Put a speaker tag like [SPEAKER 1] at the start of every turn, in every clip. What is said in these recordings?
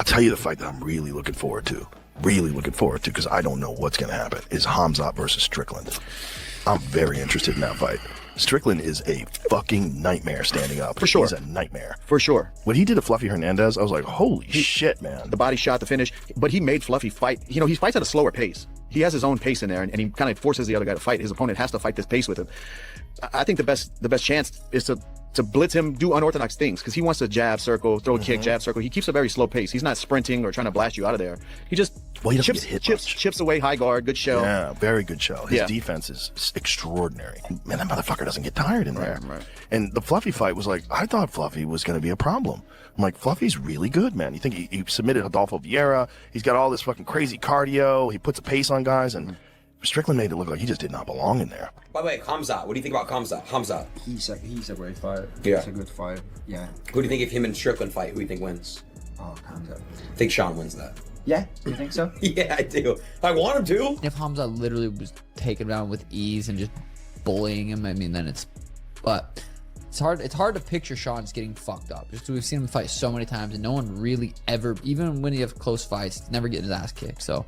[SPEAKER 1] tell you the fight that I'm really looking forward to, because I don't know what's going to happen, is Khamzat versus Strickland. I'm very interested in that fight. Strickland is a fucking nightmare standing up.
[SPEAKER 2] For sure.
[SPEAKER 1] He's a nightmare.
[SPEAKER 2] For sure.
[SPEAKER 1] When he did to Fluffy Hernandez, I was like, holy shit, man.
[SPEAKER 2] The body shot, the finish. But he made Fluffy fight. You know, he fights at a slower pace. He has his own pace in there, and he kind of forces the other guy to fight. His opponent has to fight this pace with him. I think the best chance is to blitz him, do unorthodox things, because he wants to jab, circle, throw a kick, jab, circle. He keeps a very slow pace. He's not sprinting or trying to blast you out of there. He just chips away, high guard, good shell.
[SPEAKER 1] Yeah, very good shell. His defense is extraordinary. Man, that motherfucker doesn't get tired in there.
[SPEAKER 2] Right.
[SPEAKER 1] And the Fluffy fight was like, I thought Fluffy was going to be a problem. I'm like, Fluffy's really good, man. You think he submitted Adolfo Vieira. He's got all this fucking crazy cardio. He puts a pace on guys, and Strickland made it look like he just did not belong in there.
[SPEAKER 3] By the way, Khamzat, what do you think about Khamzat?
[SPEAKER 4] He's a great fighter.
[SPEAKER 3] Yeah.
[SPEAKER 4] He's a good fighter. Yeah.
[SPEAKER 3] Who do you think if him and Strickland fight, who do you think wins?
[SPEAKER 4] Oh, Khamzat.
[SPEAKER 3] I think Sean wins that.
[SPEAKER 4] Yeah? You think so?
[SPEAKER 3] Yeah, I do. I want him to.
[SPEAKER 5] If Khamzat literally was taken down with ease and just bullying him, I mean, then but it's hard to picture Sean's getting fucked up. Just we've seen him fight so many times, and no one really ever, even when you have close fights, never getting his ass kicked. So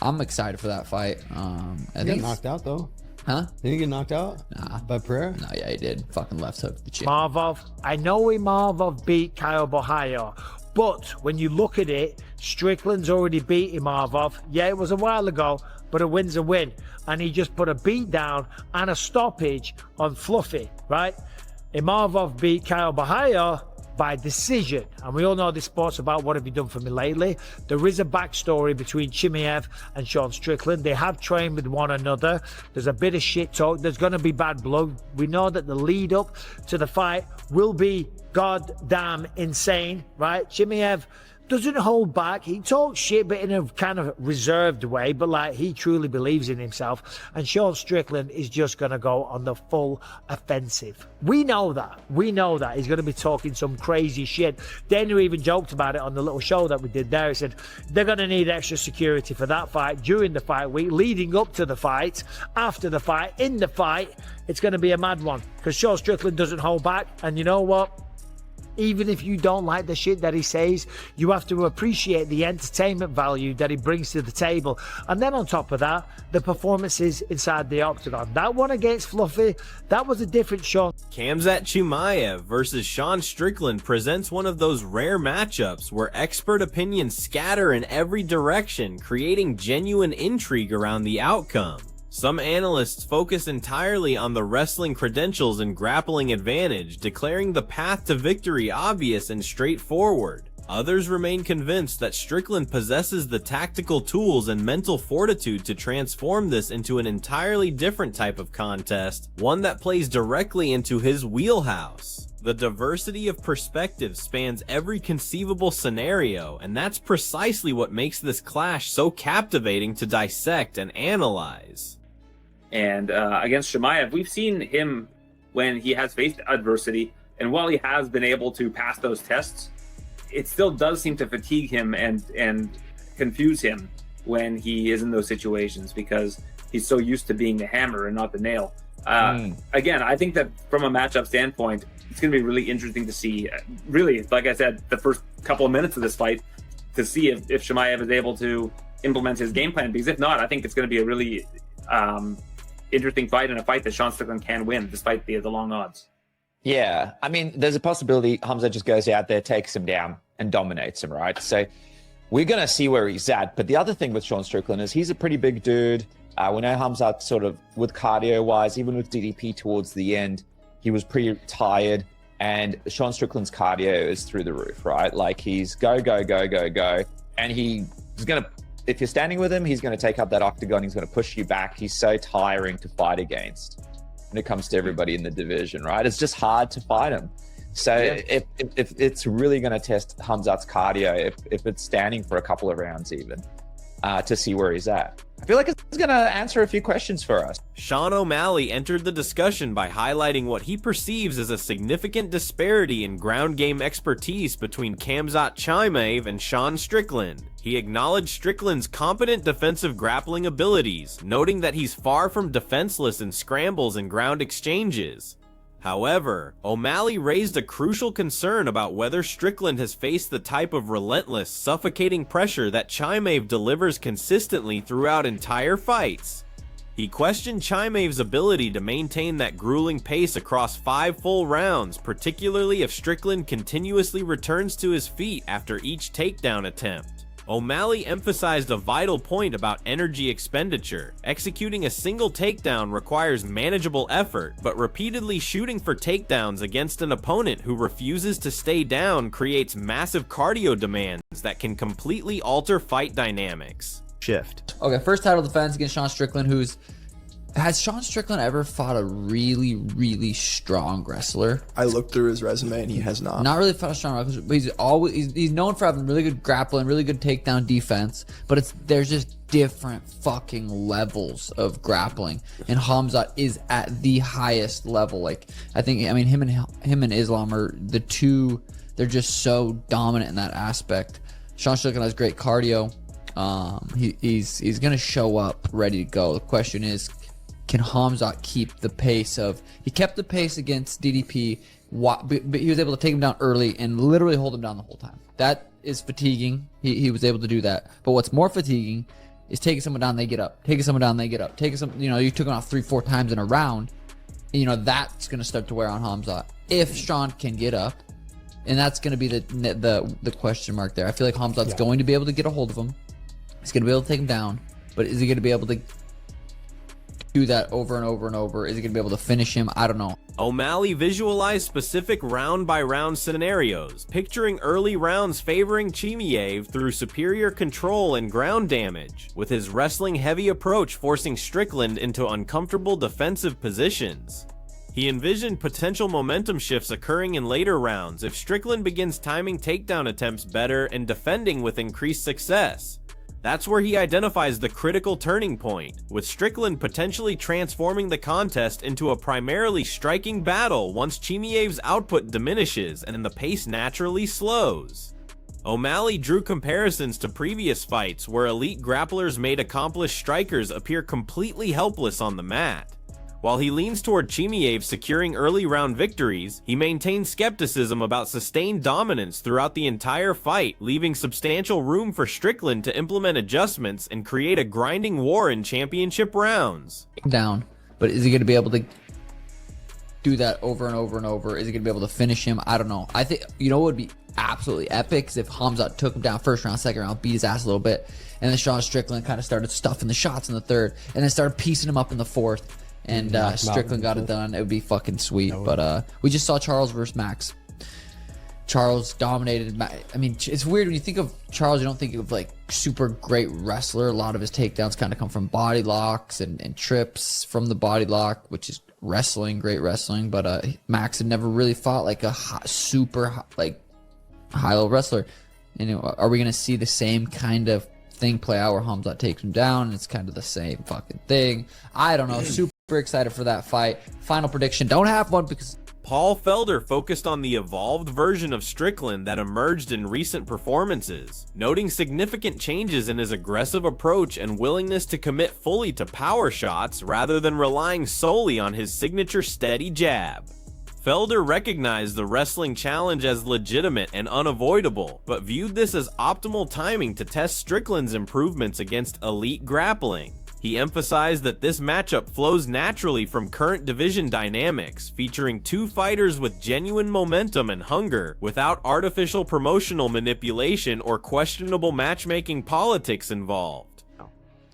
[SPEAKER 5] I'm excited for that fight.
[SPEAKER 6] He got knocked out though.
[SPEAKER 5] Huh?
[SPEAKER 6] Did he get knocked out?
[SPEAKER 5] Nah.
[SPEAKER 6] By prayer?
[SPEAKER 5] No, yeah, he did. Fucking left hook the chin.
[SPEAKER 7] Marvov, I know Marvov beat Kyle Bohayo, but when you look at it, Strickland's already beaten Marvov. Yeah, it was a while ago, but a win's a win. And he just put a beat down and a stoppage on Fluffy, right? Marvov beat Kyle Bohayo by decision, and we all know this sport's about what have you done for me lately. There is a backstory between Chimaev and Sean Strickland. They have trained with one another. There's a bit of shit talk. There's going to be bad blood. We know that the lead up to the fight will be goddamn insane, right? Chimaev doesn't hold back. He talks shit, but in a kind of reserved way, but like he truly believes in himself. And Sean Strickland is just going to go on the full offensive. We know that. He's going to be talking some crazy shit. Dana even joked about it on the little show that we did there. He said they're going to need extra security for that fight during the fight week, leading up to the fight, after the fight, in the fight. It's going to be a mad one because Sean Strickland doesn't hold back. And you know what? Even if you don't like the shit that he says, you have to appreciate the entertainment value that he brings to the table. And then on top of that, the performances inside the octagon. That one against Fluffy, that was a different Sean.
[SPEAKER 8] Khamzat Chimaev versus Sean Strickland presents one of those rare matchups where expert opinions scatter in every direction, creating genuine intrigue around the outcome. Some analysts focus entirely on the wrestling credentials and grappling advantage, declaring the path to victory obvious and straightforward. Others remain convinced that Strickland possesses the tactical tools and mental fortitude to transform this into an entirely different type of contest, one that plays directly into his wheelhouse. The diversity of perspective spans every conceivable scenario, and that's precisely what makes this clash so captivating to dissect and analyze.
[SPEAKER 9] And against Chimaev, we've seen him when he has faced adversity, and while he has been able to pass those tests, it still does seem to fatigue him and confuse him when he is in those situations because he's so used to being the hammer and not the nail. Again, I think that from a matchup standpoint, it's going to be really interesting to see, really, like I said, the first couple of minutes of this fight, to see if Chimaev is able to implement his game plan, because if not, I think it's going to be a really interesting fight and a fight that Sean Strickland can win despite the long odds.
[SPEAKER 10] Yeah, I mean, there's a possibility Khamzat just goes out there, takes him down, and dominates him, right? So we're going to see where he's at. But the other thing with Sean Strickland is he's a pretty big dude. We know Khamzat sort of, with cardio-wise, even with DDP towards the end, he was pretty tired. And Sean Strickland's cardio is through the roof, right? Like he's go, go, go, go, go. And he's going to, if you're standing with him, he's going to take up that octagon. He's going to push you back. He's so tiring to fight against when it comes to everybody in the division, right? It's just hard to fight him. So if it's really going to test Khamzat's cardio, if it's standing for a couple of rounds even, to see where he's at. I feel like it's going to answer a few questions for us.
[SPEAKER 8] Sean O'Malley entered the discussion by highlighting what he perceives as a significant disparity in ground game expertise between Khamzat Chimaev and Sean Strickland. He acknowledged Strickland's competent defensive grappling abilities, noting that he's far from defenseless in scrambles and ground exchanges. However, O'Malley raised a crucial concern about whether Strickland has faced the type of relentless, suffocating pressure that Chimaev delivers consistently throughout entire fights. He questioned Chimaev's ability to maintain that grueling pace across 5 full rounds, particularly if Strickland continuously returns to his feet after each takedown attempt. O'Malley emphasized a vital point about energy expenditure. Executing a single takedown requires manageable effort, but repeatedly shooting for takedowns against an opponent who refuses to stay down creates massive cardio demands that can completely alter fight dynamics.
[SPEAKER 2] Shift.
[SPEAKER 5] Okay, first title defense against Sean Strickland, has Sean Strickland ever fought a really, really strong wrestler?
[SPEAKER 11] I looked through his resume and he has not.
[SPEAKER 5] Not really fought a strong wrestler, but he's known for having really good grappling, really good takedown defense, but there's just different fucking levels of grappling, and Khamzat is at the highest level. Like, I mean him and Islam are the two, they're just so dominant in that aspect. Sean Strickland has great cardio. He's gonna show up ready to go. The question is, can Khamzat keep the pace he kept the pace against DDP, but he was able to take him down early and literally hold him down the whole time. That is fatiguing. He was able to do that. But what's more fatiguing is taking someone down, they get up. Taking someone down, they get up. You took him off 3-4 times in a round. That's gonna start to wear on Khamzat if Sean can get up. And that's gonna be the question mark there. I feel like Khamzat's going to be able to get a hold of him. He's going to be able to take him down, but is he going to be able to do that over and over and over? Is he going to be able to finish him? I don't know.
[SPEAKER 8] O'Malley visualized specific round-by-round scenarios, picturing early rounds favoring Chimaev through superior control and ground damage, with his wrestling-heavy approach forcing Strickland into uncomfortable defensive positions. He envisioned potential momentum shifts occurring in later rounds if Strickland begins timing takedown attempts better and defending with increased success. That's where he identifies the critical turning point, with Strickland potentially transforming the contest into a primarily striking battle once Chimaev's output diminishes and the pace naturally slows. O'Malley drew comparisons to previous fights where elite grapplers made accomplished strikers appear completely helpless on the mat. While he leans toward Chimaev securing early round victories, he maintains skepticism about sustained dominance throughout the entire fight, leaving substantial room for Strickland to implement adjustments and create a grinding war in championship rounds.
[SPEAKER 5] Down, but is he going to be able to do that over and over and over? Is he going to be able to finish him? I don't know. I think, what would be absolutely epic is if Khamzat took him down first round, second round, beat his ass a little bit, and then Sean Strickland kind of started stuffing the shots in the third, and then started piecing him up in the fourth. And Strickland got it done. It would be fucking sweet. But we just saw Charles versus Max. Charles dominated. I mean, it's weird when you think of Charles, you don't think of like super great wrestler. A lot of his takedowns kind of come from body locks and trips from the body lock, which is great wrestling. But Max had never really fought like a super high level wrestler. Are we gonna see the same kind of thing play out where Khamzat takes him down and it's kind of the same fucking thing? I don't know. Super excited for that fight. Final prediction, don't have one because
[SPEAKER 8] Paul Felder focused on the evolved version of Strickland that emerged in recent performances, noting significant changes in his aggressive approach and willingness to commit fully to power shots rather than relying solely on his signature steady jab. Felder recognized the wrestling challenge as legitimate and unavoidable, but viewed this as optimal timing to test Strickland's improvements against elite grappling. He emphasized that this matchup flows naturally from current division dynamics, featuring two fighters with genuine momentum and hunger, without artificial promotional manipulation or questionable matchmaking politics involved.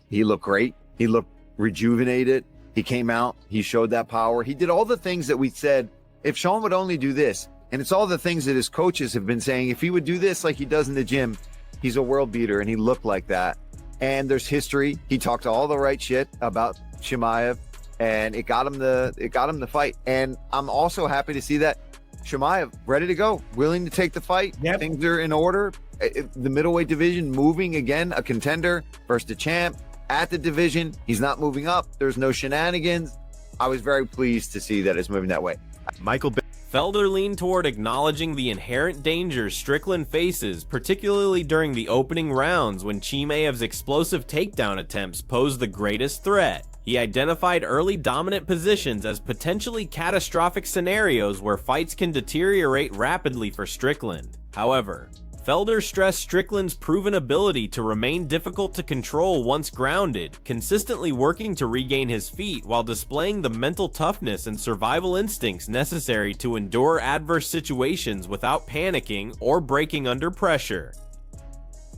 [SPEAKER 2] He looked great. He looked rejuvenated. He came out. He showed that power. He did all the things that we said, if Sean would only do this, and it's all the things that his coaches have been saying, if he would do this like he does in the gym, he's a world beater, and he looked like that. And there's history. He talked all the right shit about Chimaev, and it got him the fight. And I'm also happy to see that Chimaev ready to go, willing to take the fight.
[SPEAKER 7] Yep.
[SPEAKER 2] Things are in order. The middleweight division moving again, a contender versus the champ at the division. He's not moving up. There's no shenanigans. I was very pleased to see that it's moving that way.
[SPEAKER 8] Felder leaned toward acknowledging the inherent dangers Strickland faces, particularly during the opening rounds when Chimaev's explosive takedown attempts pose the greatest threat. He identified early dominant positions as potentially catastrophic scenarios where fights can deteriorate rapidly for Strickland. However, Felder stressed Strickland's proven ability to remain difficult to control once grounded, consistently working to regain his feet while displaying the mental toughness and survival instincts necessary to endure adverse situations without panicking or breaking under pressure.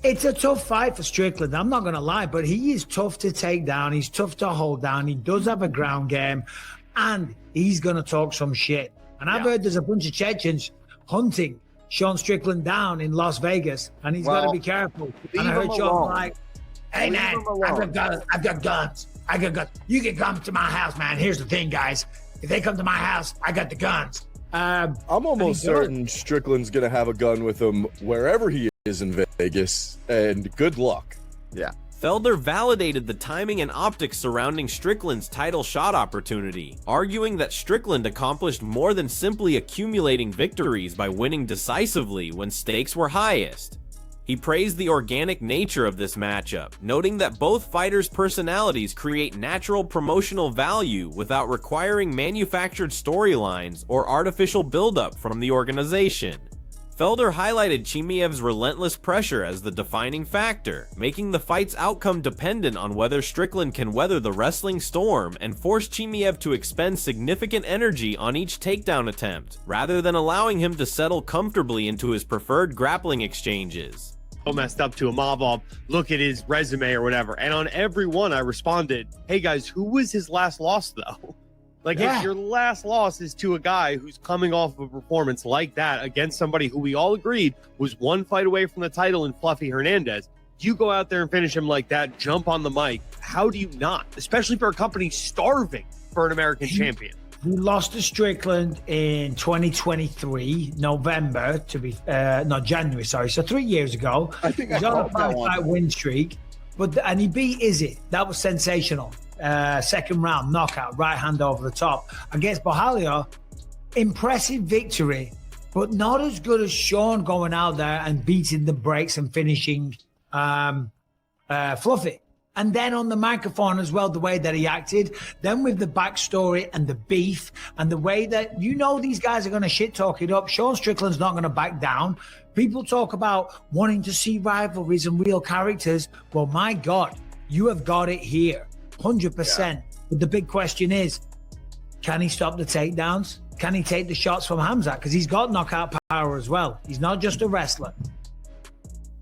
[SPEAKER 7] It's a tough fight for Strickland, I'm not going to lie, but he is tough to take down. He's tough to hold down. He does have a ground game, and he's going to talk some shit. And I've heard there's a bunch of Chechens hunting Sean Strickland down in Las Vegas, and he's got to be careful. And I heard Sean like, hey, man, I've got guns. You can come to my house, man. Here's the thing, guys. If they come to my house, I got the guns.
[SPEAKER 12] I'm almost certain Strickland's going to have a gun with him wherever he is in Vegas, and good luck.
[SPEAKER 2] Yeah.
[SPEAKER 8] Felder validated the timing and optics surrounding Strickland's title shot opportunity, arguing that Strickland accomplished more than simply accumulating victories by winning decisively when stakes were highest. He praised the organic nature of this matchup, noting that both fighters' personalities create natural promotional value without requiring manufactured storylines or artificial buildup from the organization. Felder highlighted Chimaev's relentless pressure as the defining factor, making the fight's outcome dependent on whether Strickland can weather the wrestling storm and force Chimaev to expend significant energy on each takedown attempt, rather than allowing him to settle comfortably into his preferred grappling exchanges.
[SPEAKER 13] Messed up to Imavov, look at his resume or whatever, and on every one I responded, hey guys, who was his last loss though? Like, if your last loss is to a guy who's coming off of a performance like that against somebody who we all agreed was one fight away from the title in Fluffy Hernandez, you go out there and finish him like that, jump on the mic. How do you not? Especially for a company starving for an American champion.
[SPEAKER 7] He lost to Strickland in 2023, November, not January, sorry. So 3 years ago.
[SPEAKER 12] I think
[SPEAKER 7] he's on a 5-fight win streak, and he beat Izzy. That was sensational. Second round knockout, right hand over the top against Borralho. Impressive victory, but not as good as Sean going out there and beating the brakes and finishing Fluffy. And then on the microphone as well, the way that he acted, then with the backstory and the beef and the way that, these guys are going to shit talk it up. Sean Strickland's not going to back down. People talk about wanting to see rivalries and real characters. Well, my God, you have got it here. 100%. Yeah. But the big question is, can he stop the takedowns? Can he take the shots from Hamzat? Because he's got knockout power as well. He's not just a wrestler.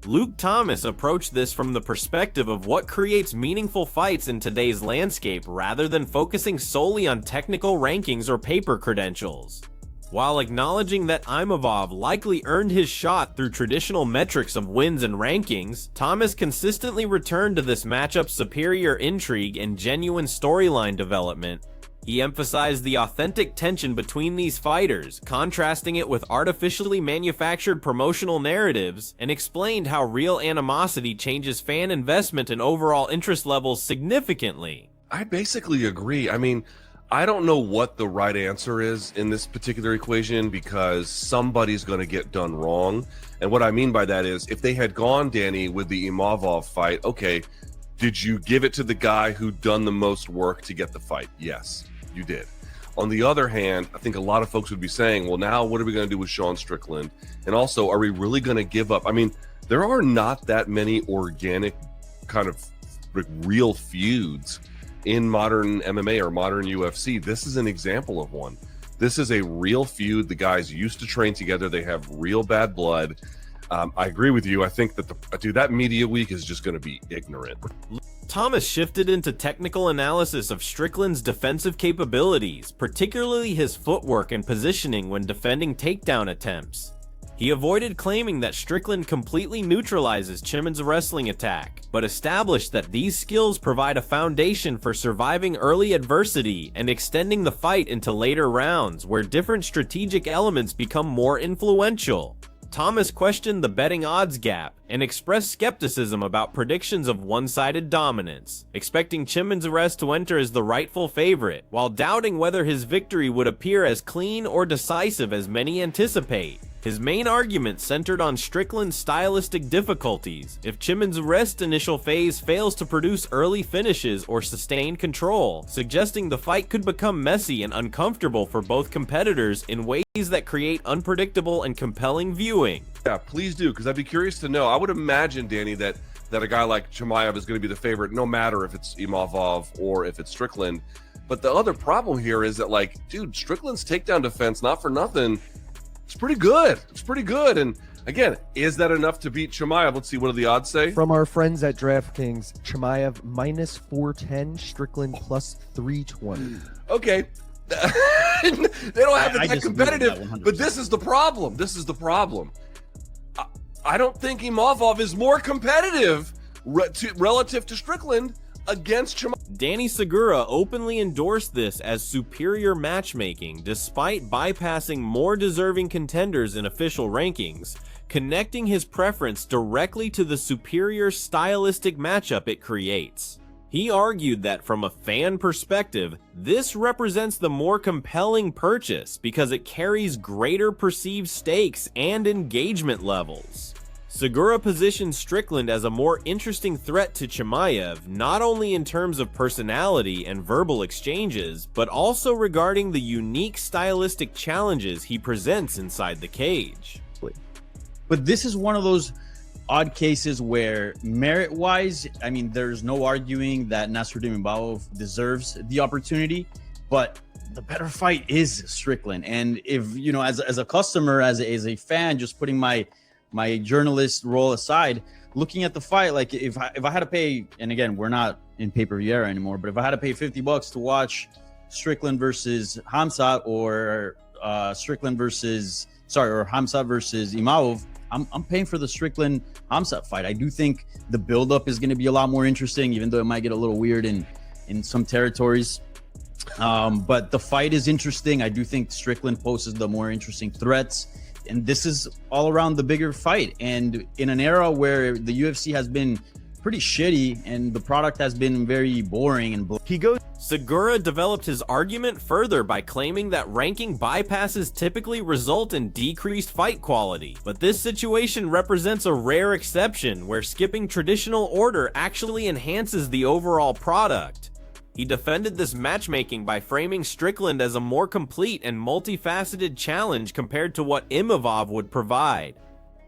[SPEAKER 8] Luke Thomas approached this from the perspective of what creates meaningful fights in today's landscape rather than focusing solely on technical rankings or paper credentials. While acknowledging that Imavov likely earned his shot through traditional metrics of wins and rankings, Thomas consistently returned to this matchup's superior intrigue and genuine storyline development. He emphasized the authentic tension between these fighters, contrasting it with artificially manufactured promotional narratives, and explained how real animosity changes fan investment and overall interest levels significantly.
[SPEAKER 14] I basically agree. I mean, I don't know what the right answer is in this particular equation because somebody's going to get done wrong. And what I mean by that is if they had gone, Danny, with the Imavov fight, okay, did you give it to the guy who done the most work to get the fight? Yes, you did. On the other hand, I think a lot of folks would be saying, well, now what are we going to do with Sean Strickland? And also, are we really going to give up? I mean, there are not that many organic kind of like real feuds in modern MMA or modern UFC. This is an example of one. This is a real feud. The guys used to train together. They have real bad blood. I agree with you. I think that that media week is just going to be ignorant.
[SPEAKER 8] Thomas shifted into technical analysis of Strickland's defensive capabilities, particularly his footwork and positioning when defending takedown attempts. He avoided claiming that Strickland completely neutralizes Chimen's wrestling attack, but established that these skills provide a foundation for surviving early adversity and extending the fight into later rounds where different strategic elements become more influential. Thomas questioned the betting odds gap, and expressed skepticism about predictions of one-sided dominance, expecting Chimenez to enter as the rightful favorite, while doubting whether his victory would appear as clean or decisive as many anticipate. His main argument centered on Strickland's stylistic difficulties. If Chimenez's initial phase fails to produce early finishes or sustain control, suggesting the fight could become messy and uncomfortable for both competitors in ways that create unpredictable and compelling viewing.
[SPEAKER 14] Yeah, please do, because I'd be curious to know. I would imagine, Danny, that a guy like Chimaev is going to be the favorite, no matter if it's Imavov or if it's Strickland. But the other problem here is that, like, dude, Strickland's takedown defense, not for nothing, it's pretty good. It's pretty good. And again, is that enough to beat Chimaev? Let's see, what do the odds say?
[SPEAKER 15] From our friends at DraftKings, Chimaev minus 410, Strickland plus 320.
[SPEAKER 14] Okay. They don't have it that competitive, but this is the problem. This is the problem. I don't think Imavov is more competitive relative to Strickland against Chimaev.
[SPEAKER 8] Danny Segura openly endorsed this as superior matchmaking, despite bypassing more deserving contenders in official rankings, connecting his preference directly to the superior stylistic matchup it creates. He argued that from a fan perspective, this represents the more compelling purchase because it carries greater perceived stakes and engagement levels. Segura positions Strickland as a more interesting threat to Chimaev, not only in terms of personality and verbal exchanges, but also regarding the unique stylistic challenges he presents inside the cage.
[SPEAKER 16] But this is one of those odd cases where merit-wise, I mean, there's no arguing that Nasruddin Imavov deserves the opportunity, but the better fight is Strickland. And if, you know, as a customer, as a fan, just putting my journalist role aside, looking at the fight, like if I had to pay, and again, we're not in pay-per-view era anymore, but if I had to pay $50 to watch Strickland versus Khamzat or Hamzat versus Imavov, I'm paying for the Strickland Khamzat fight. I do think the buildup is going to be a lot more interesting, even though it might get a little weird in some territories. But the fight is interesting. I do think Strickland poses the more interesting threats. And this is all around the bigger fight. And in an era where the UFC has been pretty shitty and the product has been very boring and
[SPEAKER 8] Segura developed his argument further by claiming that ranking bypasses typically result in decreased fight quality, but this situation represents a rare exception where skipping traditional order actually enhances the overall product. He defended this matchmaking by framing Strickland as a more complete and multifaceted challenge compared to what Imavov would provide.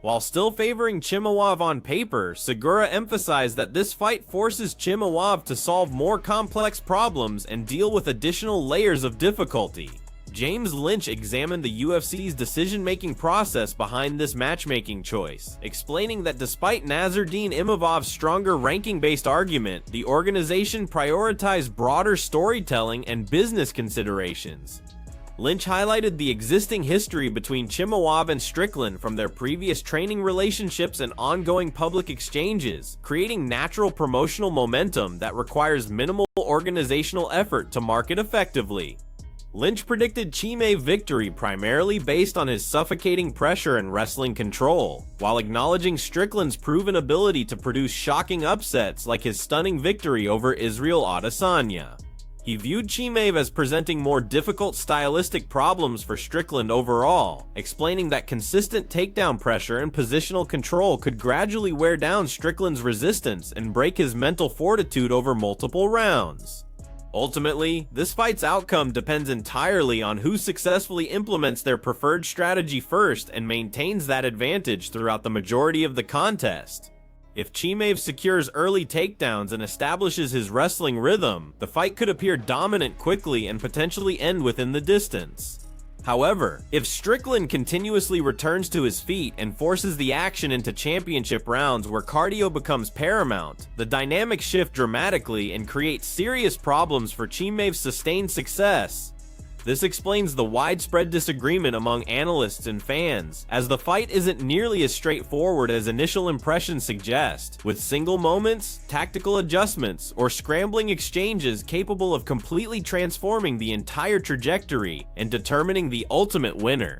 [SPEAKER 8] While still favoring Chimaev on paper, Segura emphasized that this fight forces Chimaev to solve more complex problems and deal with additional layers of difficulty. James Lynch examined the UFC's decision-making process behind this matchmaking choice, explaining that despite Nasruddin Imavov's stronger ranking-based argument, the organization prioritized broader storytelling and business considerations. Lynch highlighted the existing history between Chimaev and Strickland from their previous training relationships and ongoing public exchanges, creating natural promotional momentum that requires minimal organizational effort to market effectively. Lynch predicted Chimaev victory primarily based on his suffocating pressure and wrestling control, while acknowledging Strickland's proven ability to produce shocking upsets like his stunning victory over Israel Adesanya. He viewed Chimaev as presenting more difficult stylistic problems for Strickland overall, explaining that consistent takedown pressure and positional control could gradually wear down Strickland's resistance and break his mental fortitude over multiple rounds. Ultimately, this fight's outcome depends entirely on who successfully implements their preferred strategy first and maintains that advantage throughout the majority of the contest. If Chimaev secures early takedowns and establishes his wrestling rhythm, the fight could appear dominant quickly and potentially end within the distance. However, if Strickland continuously returns to his feet and forces the action into championship rounds where cardio becomes paramount, the dynamics shift dramatically and create serious problems for Chimaev's sustained success. This explains the widespread disagreement among analysts and fans, as the fight isn't nearly as straightforward as initial impressions suggest, with single moments, tactical adjustments, or scrambling exchanges capable of completely transforming the entire trajectory and determining the ultimate winner.